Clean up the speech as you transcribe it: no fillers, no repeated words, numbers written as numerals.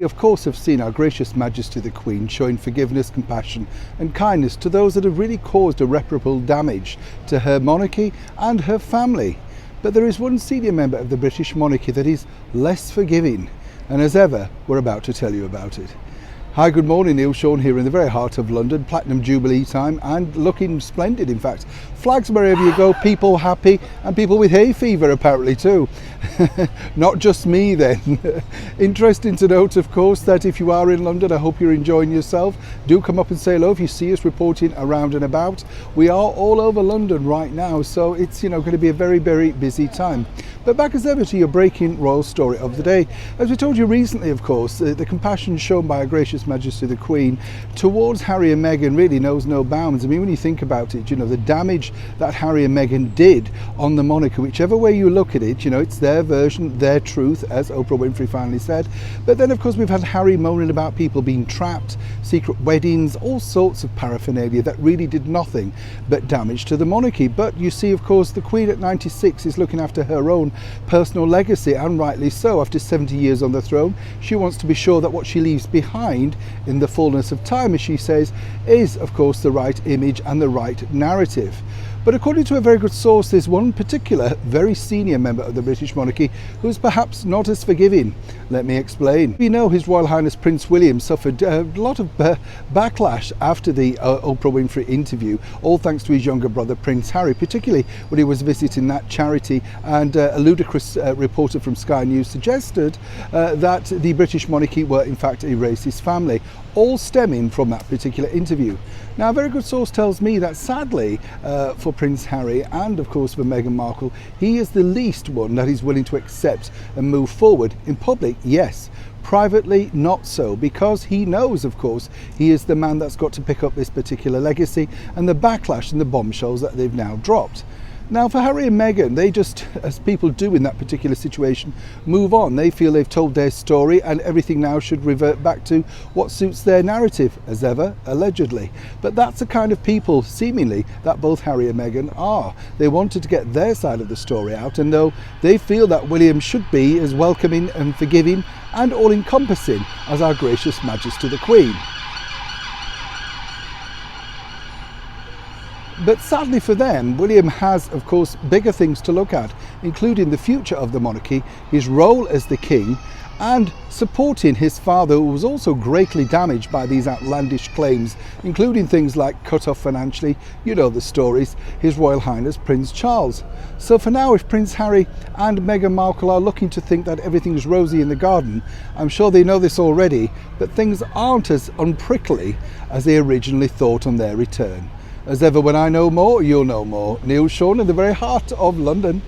We of course have seen Our Gracious Majesty the Queen showing forgiveness, compassion and kindness to those that have really caused irreparable damage to her monarchy and her family. But there is one senior member of the British monarchy that is less forgiving, and as ever, we're about to tell you about it. Hi, good morning, Neil Sean here in the very heart of London, Platinum Jubilee time, and looking splendid in fact. Flags wherever you go, people happy, and people with hay fever apparently too. Not just me then. Interesting to note of course that if you are in London, I hope you're enjoying yourself. Do come up and say hello if you see us reporting around and about. We are all over London right now, so it's going to be a very, very busy time. But back as ever to your breaking royal story of the day. As we told you recently, of course, the compassion shown by Her Gracious Majesty the Queen towards Harry and Meghan really knows no bounds. I mean, when you think about it, the damage that Harry and Meghan did on the monarchy, whichever way you look at it, it's their version, their truth, as Oprah Winfrey finally said. But then, of course, we've had Harry moaning about people being trapped, secret weddings, all sorts of paraphernalia that really did nothing but damage to the monarchy. But you see, of course, the Queen at 96 is looking after her own personal legacy, and rightly so. After 70 years on the throne, she wants to be sure that what she leaves behind in the fullness of time, as she says, is of course the right image and the right narrative. But according to a very good source, there's one particular very senior member of the British monarchy who's perhaps not as forgiving. Let me explain. We know His Royal Highness Prince William suffered a lot of backlash after the Oprah Winfrey interview, all thanks to his younger brother Prince Harry, particularly when he was visiting that charity, and a ludicrous reporter from Sky News suggested that the British monarchy were in fact a racist family, all stemming from that particular interview. Now, a very good source tells me that sadly for Prince Harry and of course for Meghan Markle, he is the least one that is willing to accept and move forward. In public, yes. Privately, not so, because he knows, of course, he is the man that's got to pick up this particular legacy and the backlash and the bombshells that they've now dropped. Now, for Harry and Meghan, they just, as people do in that particular situation, move on. They feel they've told their story and everything now should revert back to what suits their narrative, as ever, allegedly. But that's the kind of people, seemingly, that both Harry and Meghan are. They wanted to get their side of the story out, and though they feel that William should be as welcoming and forgiving and all-encompassing as Our Gracious Majesty the Queen. But sadly for them, William has, of course, bigger things to look at, including the future of the monarchy, his role as the king, and supporting his father, who was also greatly damaged by these outlandish claims, including things like cut off financially, you know the stories, His Royal Highness Prince Charles. So for now, if Prince Harry and Meghan Markle are looking to think that everything's rosy in the garden, I'm sure they know this already, but things aren't as unprickly as they originally thought on their return. As ever, when I know more, you'll know more. Neil Sean in the very heart of London.